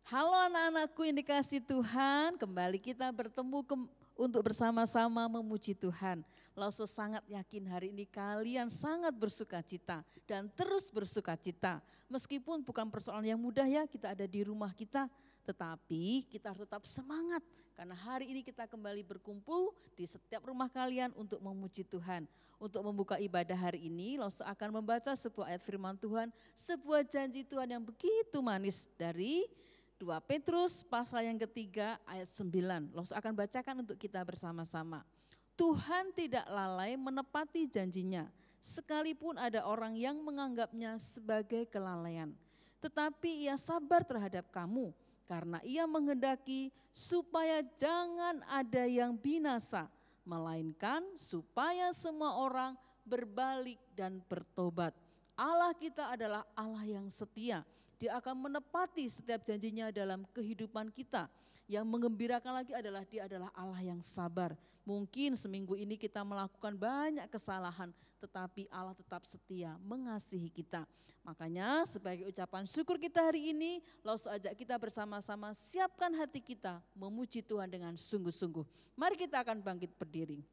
Halo anak-anakku yang dikasih Tuhan, kembali kita bertemu untuk bersama-sama memuji Tuhan. Lauso sangat yakin hari ini kalian sangat bersukacita dan terus bersukacita. Meskipun bukan persoalan yang mudah ya, kita ada di rumah kita, tetapi kita harus tetap semangat. Karena hari ini kita kembali berkumpul di setiap rumah kalian untuk memuji Tuhan. Untuk membuka ibadah hari ini, Lauso akan membaca sebuah ayat firman Tuhan, sebuah janji Tuhan yang begitu manis dari 2 Petrus pasal yang ketiga ayat 9. Lauso akan bacakan untuk kita bersama-sama. Tuhan tidak lalai menepati janjinya, sekalipun ada orang yang menganggapnya sebagai kelalaian. Tetapi ia sabar terhadap kamu, karena ia menghendaki supaya jangan ada yang binasa, melainkan supaya semua orang berbalik dan bertobat. Allah kita adalah Allah yang setia. Dia akan menepati setiap janjinya dalam kehidupan kita. Yang menggembirakan lagi adalah dia adalah Allah yang sabar. Mungkin seminggu ini kita melakukan banyak kesalahan, tetapi Allah tetap setia mengasihi kita. Makanya sebagai ucapan syukur kita hari ini, Lauso ajak kita bersama-sama siapkan hati kita memuji Tuhan dengan sungguh-sungguh. Mari kita akan bangkit berdiri.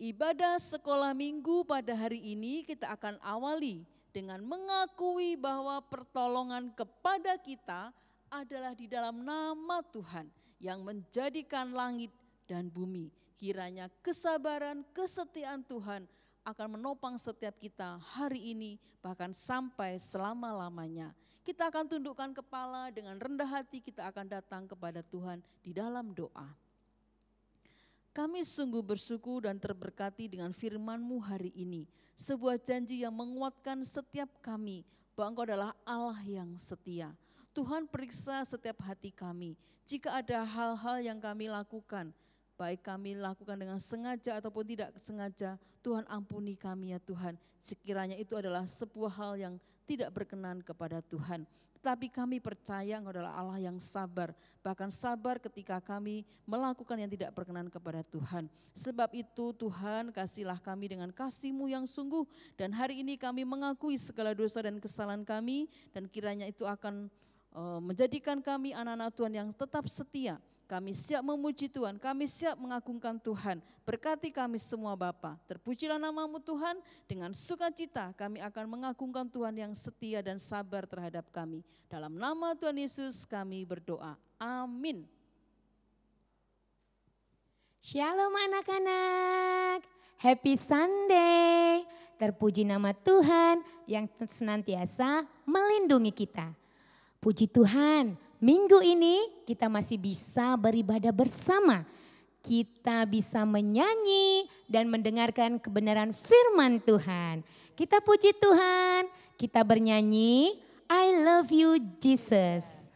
Ibadah sekolah minggu pada hari ini kita akan awali dengan mengakui bahwa pertolongan kepada kita adalah di dalam nama Tuhan yang menjadikan langit dan bumi. Kiranya kesabaran, kesetiaan Tuhan akan menopang setiap kita hari ini bahkan sampai selama-lamanya. Kita akan tundukkan kepala dengan rendah hati, kita akan datang kepada Tuhan di dalam doa. Kami sungguh bersyukur dan terberkati dengan firman-Mu hari ini. Sebuah janji yang menguatkan setiap kami bahwa Engkau adalah Allah yang setia. Tuhan periksa setiap hati kami. Jika ada hal-hal yang kami lakukan, baik kami lakukan dengan sengaja ataupun tidak sengaja, Tuhan ampuni kami ya Tuhan. Sekiranya itu adalah sebuah hal yang tidak berkenan kepada Tuhan. Tapi kami percaya Engkau adalah Allah yang sabar, bahkan sabar ketika kami melakukan yang tidak berkenan kepada Tuhan. Sebab itu Tuhan kasihlah kami dengan kasih-Mu yang sungguh, dan hari ini kami mengakui segala dosa dan kesalahan kami, dan kiranya itu akan menjadikan kami anak-anak Tuhan yang tetap setia. Kami siap memuji Tuhan, kami siap mengagungkan Tuhan. Berkati kami semua Bapa. Terpujilah nama-Mu Tuhan, dengan sukacita kami akan mengagungkan Tuhan yang setia dan sabar terhadap kami. Dalam nama Tuhan Yesus kami berdoa. Amin. Shalom anak-anak, Happy Sunday. Terpuji nama Tuhan yang senantiasa melindungi kita. Puji Tuhan, minggu ini kita masih bisa beribadah bersama. Kita bisa menyanyi dan mendengarkan kebenaran firman Tuhan. Kita puji Tuhan, kita bernyanyi, I love you Jesus.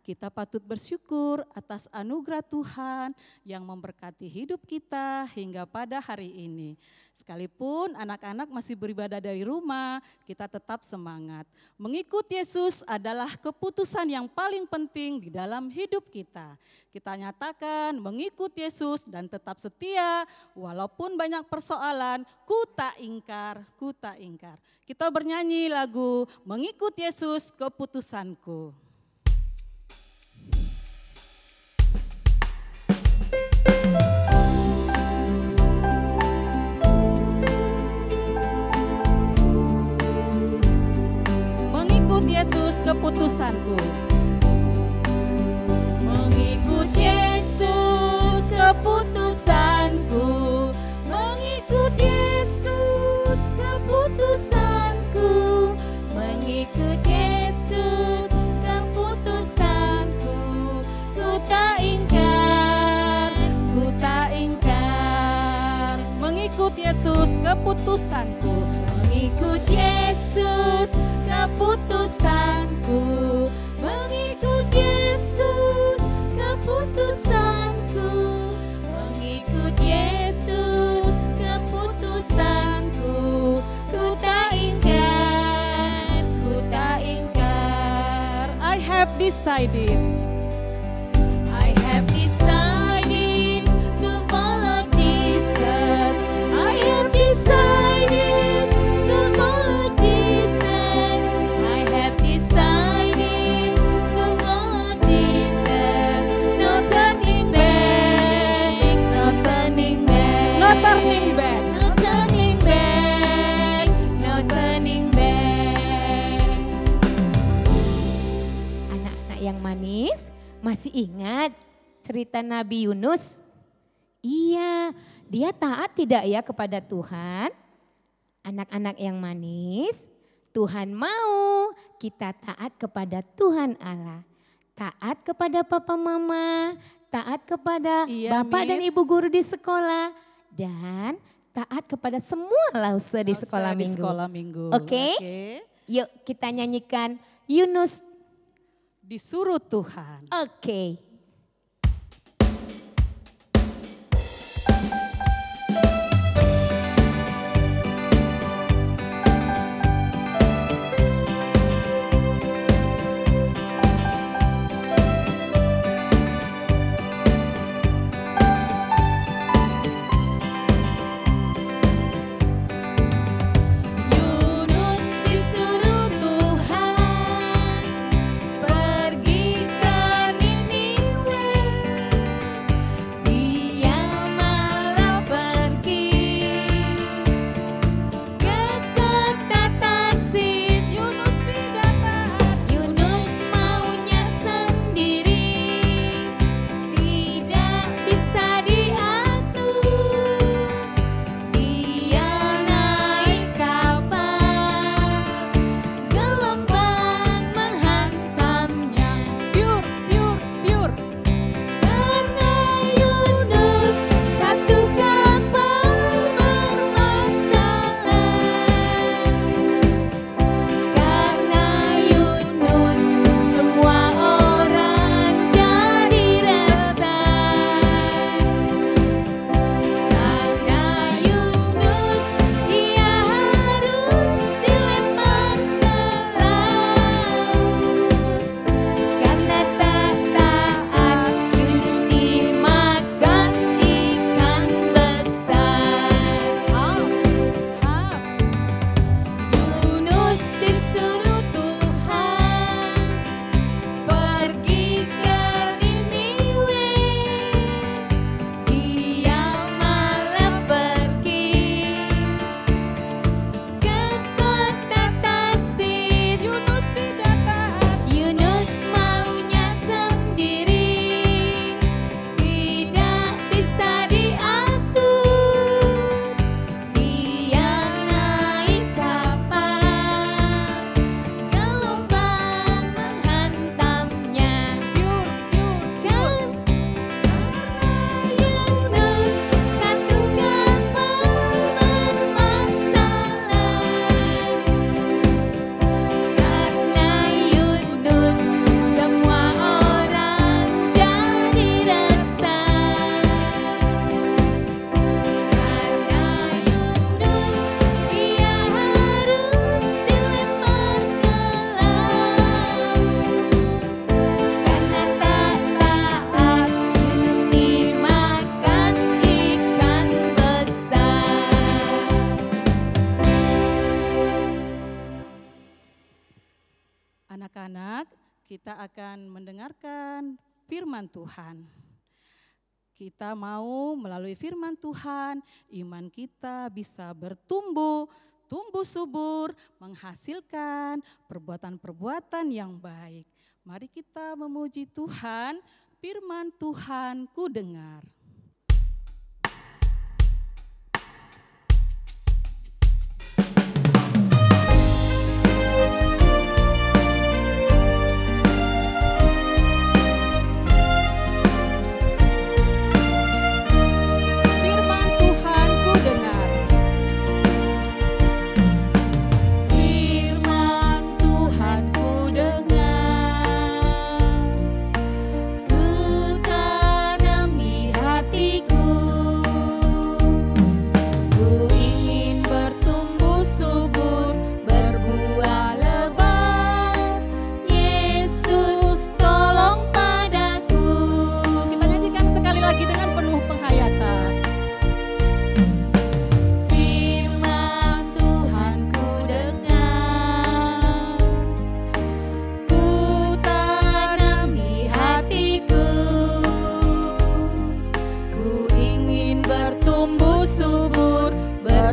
Kita patut bersyukur atas anugerah Tuhan yang memberkati hidup kita hingga pada hari ini. Sekalipun anak-anak masih beribadah dari rumah, kita tetap semangat. Mengikut Yesus adalah keputusan yang paling penting di dalam hidup kita. Kita nyatakan mengikut Yesus dan tetap setia, walaupun banyak persoalan, ku tak ingkar, ku tak ingkar. Kita bernyanyi lagu Mengikut Yesus Keputusanku. Mengikut Yesus keputusanku. Mengikut Yesus keputusanku. Mengikut Yesus keputusanku. Mengikut Yesus keputusanku. Ku tak ingkar, ku tak ingkar. Mengikut Yesus keputusanku. Mengikut Yesus keputusanku, mengikut Yesus keputusanku, mengikut Yesus keputusanku, ku tak ingkar, ku tak ingkar. I have decided to follow Jesus. I have decided to follow Jesus. I have decided to follow Jesus. No turning back, no turning back, no turning back, no turning back, no turning back. Anak-anak yang manis, masih ingat cerita Nabi Yunus? Iya, dia taat tidak ya kepada Tuhan? Anak-anak yang manis, Tuhan mau kita taat kepada Tuhan Allah. Taat kepada papa mama, taat kepada bapak dan ibu guru di sekolah. Dan taat kepada semua lause di sekolah minggu. Oke? Yuk kita nyanyikan Yunus Disuruh Tuhan. Oke. Yunus disuruh Tuhan pergi ke Niniwe. kita akan mendengarkan firman Tuhan. Kita mau melalui firman Tuhan, iman kita bisa bertumbuh, tumbuh subur, menghasilkan perbuatan-perbuatan yang baik. Mari kita memuji Tuhan, firman Tuhan ku dengar.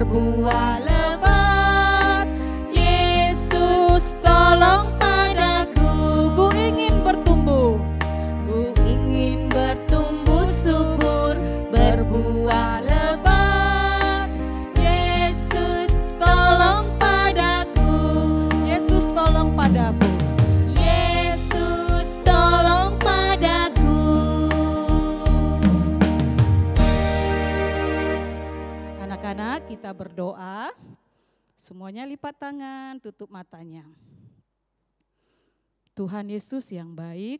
Berbuah lebat, Yesus tolong padaku. Ku ingin bertumbuh, ku ingin bertumbuh subur, berbuah lebat, Yesus tolong padaku. Yesus tolong padaku. Yesus tolong padaku. Anak-anak, kita berdoa. Semuanya lipat tangan, tutup matanya. Tuhan Yesus yang baik,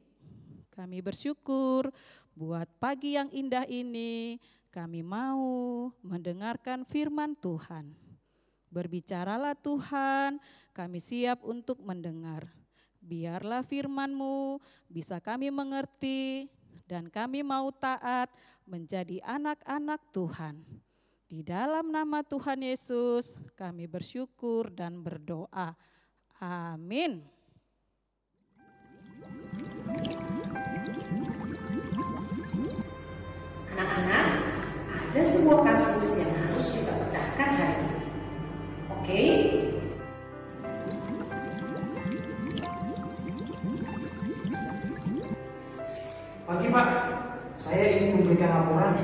kami bersyukur buat pagi yang indah ini. Kami mau mendengarkan firman Tuhan. Berbicaralah Tuhan, kami siap untuk mendengar. Biarlah firman-Mu bisa kami mengerti dan kami mau taat menjadi anak-anak Tuhan. Di dalam nama Tuhan Yesus kami bersyukur dan berdoa. Amin. Anak-anak, ada sebuah kasus yang harus kita pecahkan hari ini. Oke? Pagi Pak, saya ingin memberikan laporan.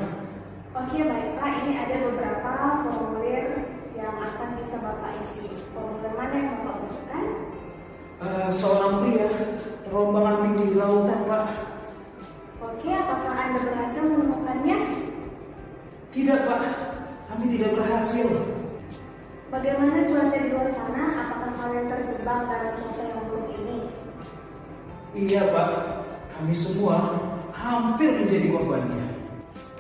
Oke baik Pak, ini ada beberapa formulir yang akan bisa Bapak isi. Formulir mana yang Bapak butuhkan? Seorang pria terombang ambing di lautan Pak. Oke, apakah Anda berhasil menemukannya? Tidak Pak, kami tidak berhasil. Bagaimana cuaca di luar sana? Apakah kalian terjebak dalam cuaca yang buruk ini? Iya Pak, kami semua hampir menjadi korbannya.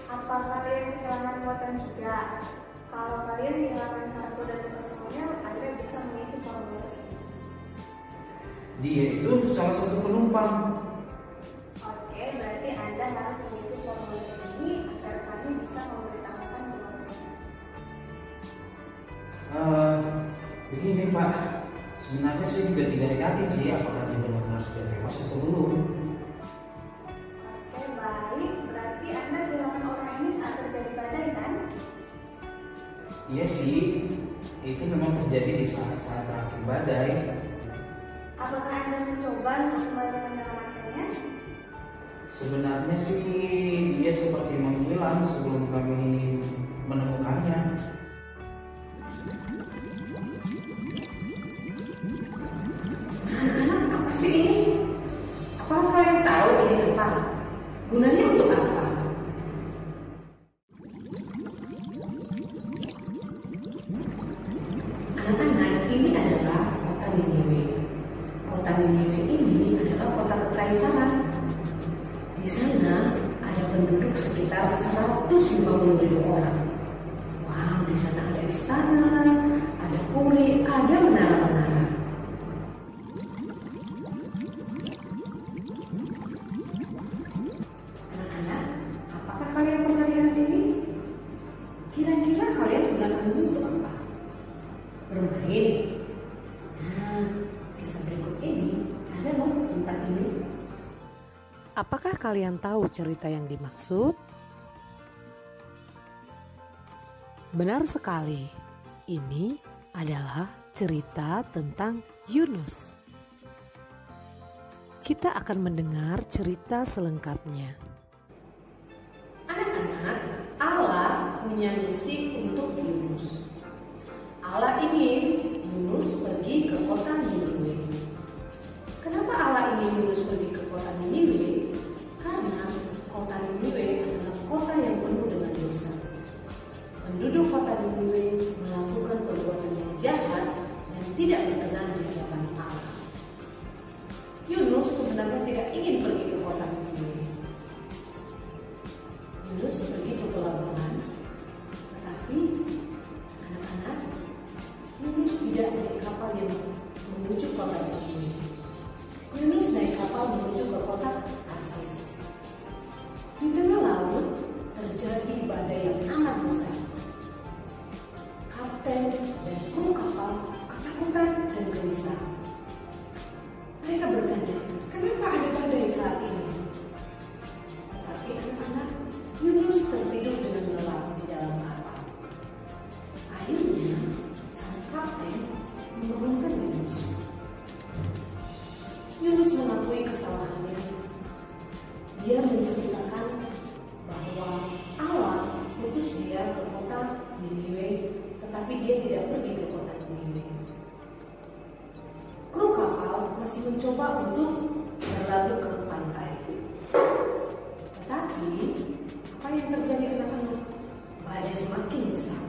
Apa kalian kehilangan muatan juga? Kalau kalian kehilangan kartu dan personil, Anda bisa mengisi formulir ini. Dia itu salah satu penumpang. Oke, berarti Anda harus mengisi formulir ini agar kami bisa memberitahukan keluarganya. Begini Pak, sebenarnya saya juga tidak yakin sih apakah dia benar-benar sudah tewas atau belum. Oke, baik. Berarti Anda kehilangan orang ini saat terjadi badai, kan? Iya sih, itu memang terjadi di saat-saat terakhir badai. Apakah Anda mencoba untuk kembali menyelamatkannya? Sebenarnya sih dia seperti menghilang sebelum kami menemukannya. Anak-anak, apa sih ini? Apakah kalian tahu ini apa? Gunanya untuk apa? Anak-anak, ini adalah kota Niniwe. Kota Niniwe ini adalah kota kekaisaran. Di sana ada penduduk sekitar 150.000 orang. Wow, di sana ada istana, ada puri, ada menara-menara. Anak-anak, apakah kalian pernah lihat ini? Kira-kira kalian gunakan ini untuk apa? Bermain. Nah, kisah berikut ini ada loh tentang ini. Apakah kalian tahu cerita yang dimaksud? Benar sekali, ini adalah cerita tentang Yunus. Kita akan mendengar cerita selengkapnya. Anak-anak, Allah punya misi untuk Yunus. Allah ingin Yunus pergi ke kota Niniwe. Kenapa Allah ingin Yunus pergi ke kota Niniwe? Karena kota Niniwe adalah kota yang penuh dengan dosa. Penduduk kota Niniwe melakukan perbuatan yang jahat dan tidak berkenan di hadapan Allah. Yunus sebenarnya tidak ingin pergi ke kota Niniwe. Yunus pergi ke pelabuhan, tetapi anak-anak, Yunus tidak naik kapal yang menuju kota Niniwe. Yunus naik kapal menuju ke kota Tarsis. Di tengah laut terjadi badai yang amat besar. Kapten dan kru kapal ketakutan dan gelisah. Mereka bertanya, kenapa ada badai saat ini? Tetapi anak-anak, Yunus tertidur dengan lelap di dalam kapal. Akhirnya, sang kapten membangunkan Yunus. Yunus mengakui kesalahannya. Dia menceritakan bahwa Allah utus dia ke kota Niniwe, tetapi dia tidak pergi ke kota Niniwe. Kru kapal masih mencoba untuk berlabuh ke pantai. Tetapi apa yang terjadi anak-anak? Badai semakin besar.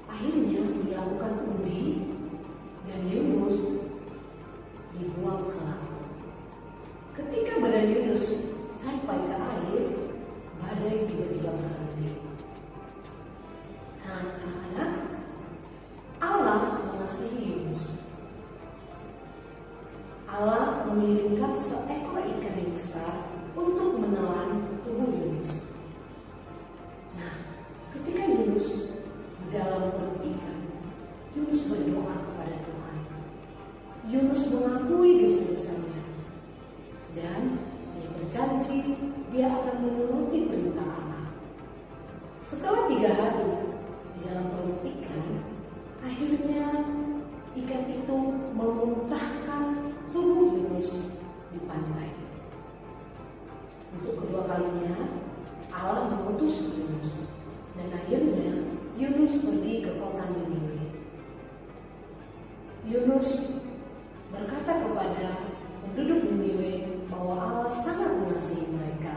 Akhirnya dilakukan undi dan Yunus dibuang ke laut. Ketika badan Yunus sampai ke air, badai tiba-tiba berhenti. Nah, anak-anak, Allah mengasihi Yunus. Allah mengirimkan seekor ikan yang besar untuk menelan tubuh Yunus. Nah, ketika Yunus di dalam perut ikan, Yunus berdoa kepada Tuhan. Yunus mengakui dosa-dosanya dan dia berjanji dia akan menuruti perintah Allah. Setelah 3 hari di dalam perut ikan, akhirnya ikan itu memuntahkan tubuh Yunus di pantai. Untuk kedua kalinya Allah mengutus Yunus dan akhirnya Yunus pergi ke kota Niniwe. Yunus berkata kepada penduduk Niniwe bahwa Allah sangat mengasihi mereka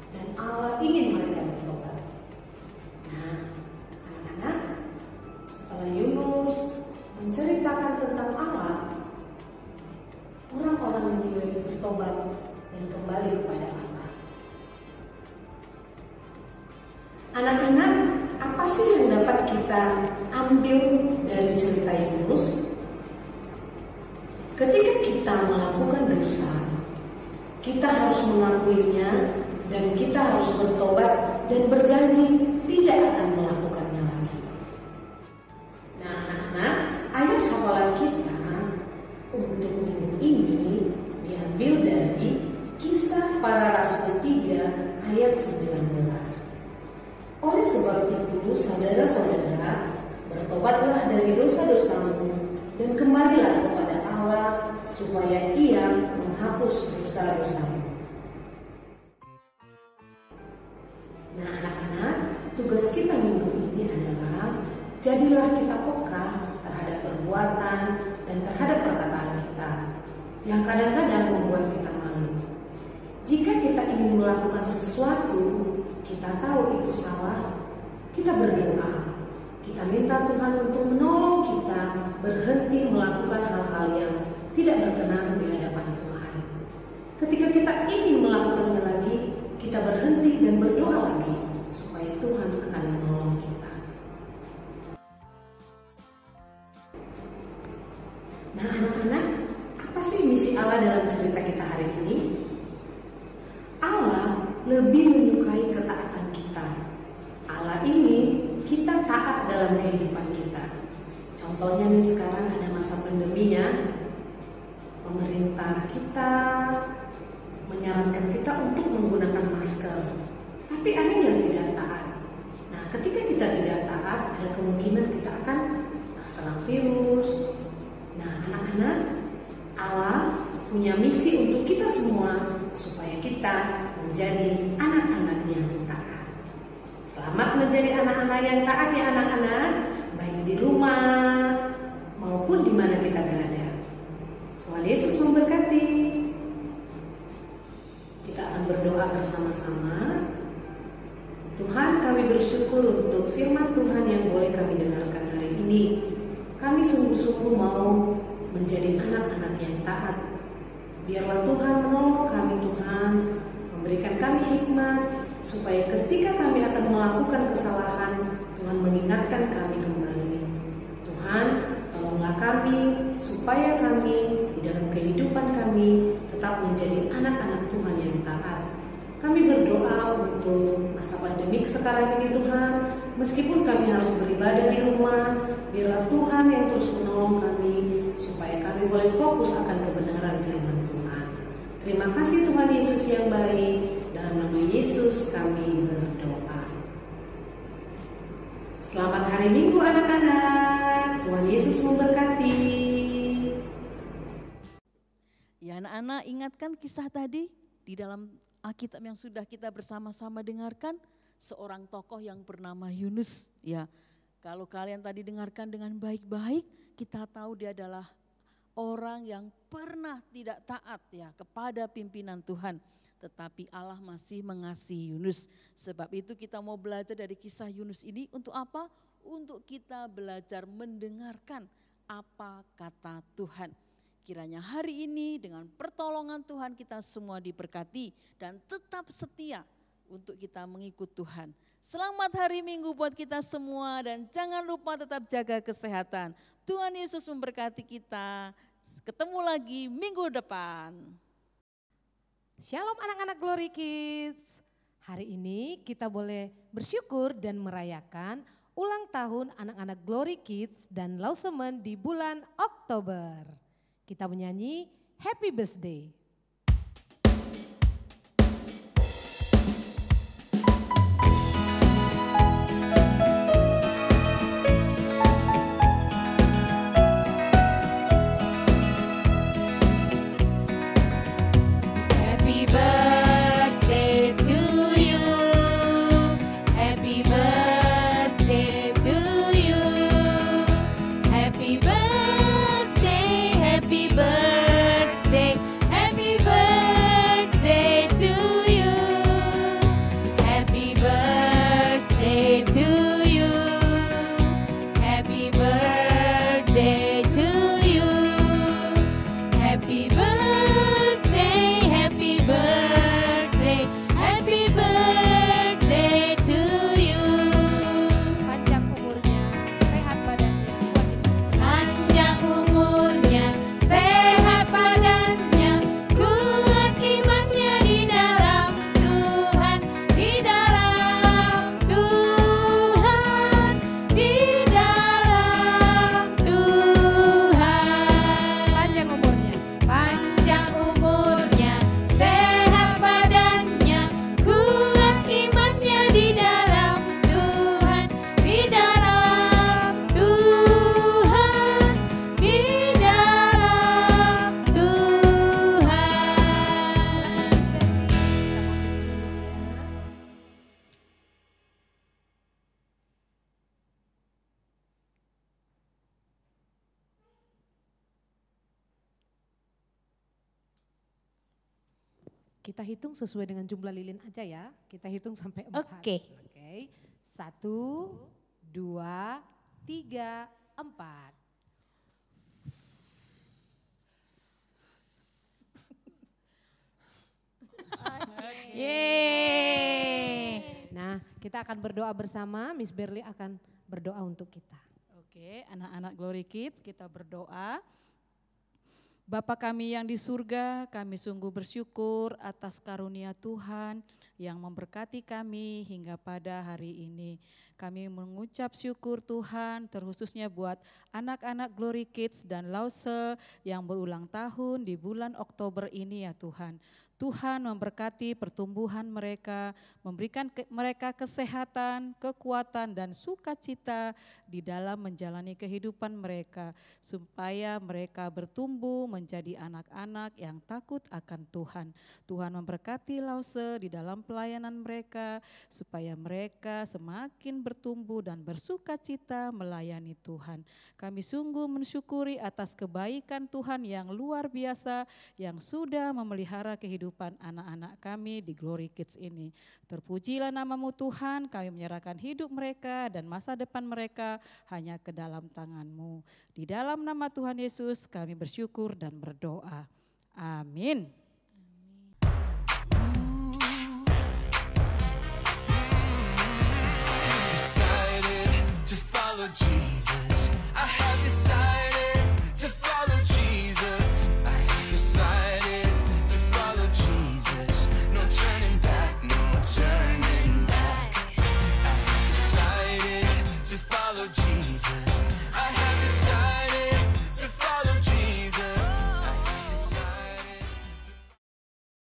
dan Allah ingin mereka bertobat. Nah, anak-anak, setelah Yunus menceritakan tentang Allah, orang-orang Niniwe bertobat dan kembali kepada Allah. Anak-anak, apa sih yang dapat kita ambil dari cerita Yunus? Ketika kita melakukan dosa, kita harus mengakuinya dan kita harus bertobat dan berjanji tidak akan melakukannya lagi. Nah, anak-anak, ayat hafalan kita untuk minggu ini diambil dari Kisah Para Rasul 3 ayat 19. Oleh sebab itu, saudara-saudara, bertobatlah dari dosa-dosamu dan kembalilah kepada Allah supaya Ia menghapus dosa-dosamu. Nah, anak-anak, tugas kita minggu ini adalah jadilah kita peka terhadap perbuatan dan terhadap perkataan kita yang kadang-kadang membuat kita malu. Jika kita ingin melakukan sesuatu, kita tahu itu salah, kita berdoa. Kita minta Tuhan untuk menolong kita berhenti melakukan hal-hal yang tidak berkenan di hadapan Tuhan. Ketika kita ingin melakukannya lagi, kita berhenti dan berdoa lagi supaya Tuhan akan menolong kita. Nah, anak-anak, apa sih misi Allah dalam cerita kita hari ini? Allah lebih menyukai ketaatan kita. Allah ini kita taat dalam kehidupan kita. Contohnya nih, sekarang ada masa pandeminya, pemerintah kita menyarankan kita untuk menggunakan masker. Tapi ada yang tidak taat. Nah, ketika kita tidak taat, ada kemungkinan kita akan terserang virus. Nah, anak-anak, Allah punya misi untuk kita semua supaya kita menjadi anak-anak yang taat. Selamat menjadi anak-anak yang taat ya anak-anak, baik di rumah maupun di mana kita berada. Tuhan Yesus memberkati. Kita akan berdoa bersama-sama. Tuhan, kami bersyukur untuk firman Tuhan yang boleh kami dengarkan hari ini. Kami sungguh-sungguh mau menjadi anak-anak yang taat. Biarlah Tuhan menolong kami, Tuhan, memberikan kami hikmat, supaya ketika kami akan melakukan kesalahan, Tuhan mengingatkan kami kembali. Tuhan, tolonglah kami, supaya kami di dalam kehidupan kami tetap menjadi anak-anak Tuhan yang taat. Kami berdoa untuk masa pandemik sekarang ini Tuhan, meskipun kami harus beribadah di rumah, biarlah Tuhan yang terus menolong kami, supaya kami boleh fokus akan kebenaran firman Tuhan. Terima kasih Tuhan Yesus yang baik, dalam nama Yesus kami berdoa. Selamat hari Minggu anak-anak, Tuhan Yesus memberkati. Ya anak-anak, ingatkan kisah tadi di dalam Alkitab yang sudah kita bersama-sama dengarkan, seorang tokoh yang bernama Yunus. Ya, kalau kalian tadi dengarkan dengan baik-baik, kita tahu dia adalah orang yang pernah tidak taat ya kepada pimpinan Tuhan. Tetapi Allah masih mengasihi Yunus. Sebab itu kita mau belajar dari kisah Yunus ini untuk apa? Untuk kita belajar mendengarkan apa kata Tuhan. Kiranya hari ini dengan pertolongan Tuhan kita semua diberkati dan tetap setia untuk kita mengikut Tuhan. Selamat hari Minggu buat kita semua dan jangan lupa tetap jaga kesehatan. Tuhan Yesus memberkati kita. Ketemu lagi minggu depan. Shalom anak-anak Glory Kids. Hari ini kita boleh bersyukur dan merayakan ulang tahun anak-anak Glory Kids dan Lausemen di bulan Oktober. Kita menyanyi Happy Birthday. Happy birthday to you. Happy birthday to you. Happy birthday, happy birthday, happy birthday to you. Happy birthday to you. Happy birthday to you. Happy birthday, happy birthday, happy birthday to you. Panjang umurnya, sehat badannya. Panjang umurnya, sehat badannya, kuat imannya di dalam Tuhan, di dalam Tuhan, di dalam Tuhan. Panjang umurnya, panjang umurnya, sehat badannya, kuat imannya di dalam Tuhan, di dalam Tuhan, di dalam Tuhan. Kita hitung sesuai dengan jumlah lilin aja ya. Kita hitung sampai 4. Oke. Oke. 1, 2, 3, 4. Yeay. Nah, kita akan berdoa bersama. Miss Berli akan berdoa untuk kita. Oke, anak-anak Glory Kids, kita berdoa. Bapa kami yang di surga, kami sungguh bersyukur atas karunia Tuhan yang memberkati kami hingga pada hari ini. Kami mengucap syukur Tuhan, terkhususnya buat anak-anak Glory Kids dan Lause yang berulang tahun di bulan Oktober ini ya Tuhan. Tuhan memberkati pertumbuhan mereka, memberikan mereka kesehatan, kekuatan, dan sukacita di dalam menjalani kehidupan mereka, supaya mereka bertumbuh menjadi anak-anak yang takut akan Tuhan. Tuhan memberkati Lause di dalam pelayanan mereka, supaya mereka semakin bertumbuh dan bersukacita melayani Tuhan. Kami sungguh mensyukuri atas kebaikan Tuhan yang luar biasa, yang sudah memelihara kehidupan anak-anak kami di Glory Kids ini. Terpujilah nama-Mu Tuhan, kami menyerahkan hidup mereka dan masa depan mereka hanya ke dalam tangan-Mu. Di dalam nama Tuhan Yesus kami bersyukur dan berdoa. Amin.